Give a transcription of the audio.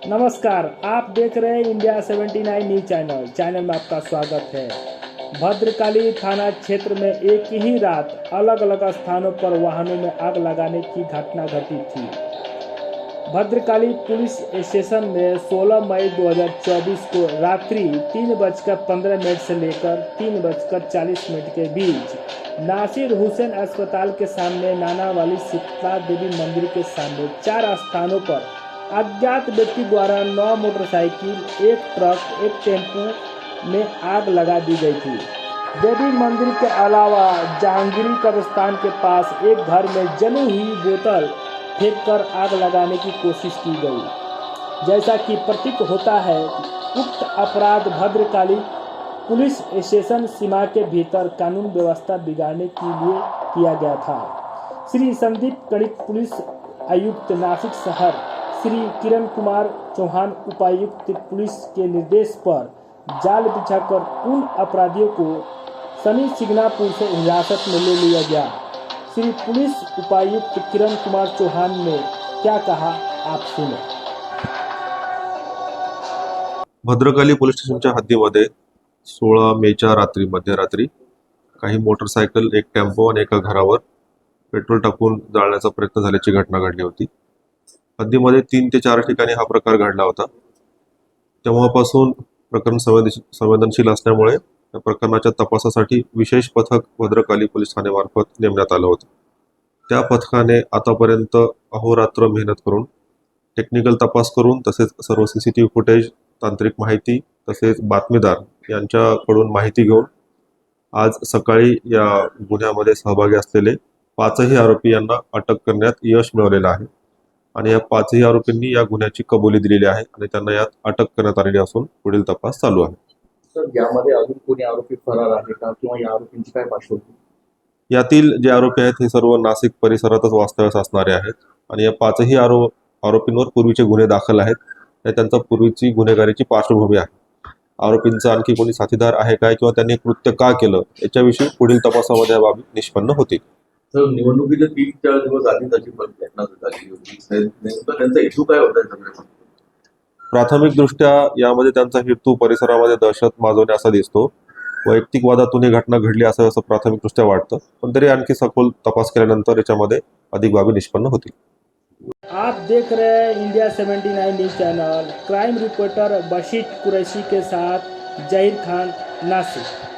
नमस्कार, आप देख रहे हैं इंडिया 79 न्यूज चैनल में आपका स्वागत है। भद्रकाली थाना क्षेत्र में एक ही रात अलग अलग स्थानों पर वाहनों में आग लगाने की घटना घटी थी। भद्रकाली पुलिस स्टेशन में 16 मई 2024 को रात्रि 3:15 से लेकर 3:40 के बीच नासिर हुसैन अस्पताल के सामने नाना वाली शीतला देवी मंदिर के सामने 4 स्थानों पर अज्ञात व्यक्ति द्वारा 9 मोटरसाइकिल, एक ट्रक, एक टेम्पो में आग लगा दी गई थी। देवी मंदिर के अलावा जहांगीरी कब्रिस्तान के पास एक घर में जली हुई बोतल फेंककर आग लगाने की कोशिश की गई। जैसा कि प्रतीत होता है, उक्त अपराध भद्रकाली पुलिस स्टेशन सीमा के भीतर कानून व्यवस्था बिगाड़ने के लिए किया गया था। श्री संदीप कणिक पुलिस आयुक्त नासिक शहर, श्री किरण कुमार चौहान उपायुक्त पुलिस के निर्देश पर जाल बिछाकर उन अपराधियों को शनि सिग्नापुर से हिरासत में ले लिया गया। श्री पुलिस उपायुक्त किरण कुमार चौहान ने क्या कहा, आप सुनो। भद्रकाली पोलीस स्टेशनच्या हद्दीमध्ये 16 मेच्या रात्री मध्यरात्री काही मोटरसायकल, एक टेम्पो आणि एका घरावर पेट्रोल टाकून जाळण्याचा प्रयत्न झाल्याची घटना घडली होती। हद्दीमध्ये 3 ते 4 ठिकाणी हा प्रकार घडला होता। तेव्हापासून प्रकरण संवेदनशील असल्यामुळे या प्रकरणाच्या तपासासाठी विशेष पथक भद्रकाली पोलीस ठाण्यामार्फत नेमण्यात आलं होतं। त्या पथकाने आतापर्यंत अहोरात्र मेहनत करून टेक्निकल तपास करून तसेच सर्व सीसीटीव्ही फुटेज, तांत्रिक माहिती तसेच बातमीदार यांच्याकडून माहिती घेऊन आज सकाळी या गुन्ह्यामध्ये सहभागी असलेले 5ही आरोपी यांना अटक करण्यात यश मिळवलेलं आहे आणि या 5ही आरोपींनी या गुन्ह्याची कबुली दिलेली आहे आणि त्यांना यात अटक करण्यात आलेली असून पुढील तपास चालू आहे। सर, यामध्ये अजून कोणी आरोपी फरार आहे का किंवा या आरोपींची काय पार्श्वभूमी? यातील जे आरोपी आहेत हे सर्व नाशिक परिसरातच वास्तव्यास असणारे आहेत आणि या 5ही आरोपींवर पूर्वीचे गुन्हे दाखल आहेत आणि त्यांचा पूर्वीची गुन्हेगारीची पार्श्वभूमी आहे। आरोपींचा आणखी कोणी साथीदार आहे काय किंवा त्यांनी कृत्य का केलं याच्याविषयी पुढील तपासामध्ये या बाबी निष्पन्न होतील। सर, निवडणुकीच्या 3-4 दिवस आधी त्याची घटना झाली होती, नेमकं त्यांचा हेतू काय होता? प्राथमिक दृष्ट्या यामध्ये त्यांचा हेतू परिसरामध्ये दहशत माजवणे असा दिसतो। वैयक्तिक वादातून ही घटना घडली असं प्राथमिक दृष्ट्या वाटतं, पण तरी आणखी सखोल तपास केल्यानंतर याच्यामध्ये अधिक बाबी निष्पन्न होतील। आप देख रहे हैं India 79 news channel. Crime reporter Bashir Qureshi के साथ जहीर खान, नासिक।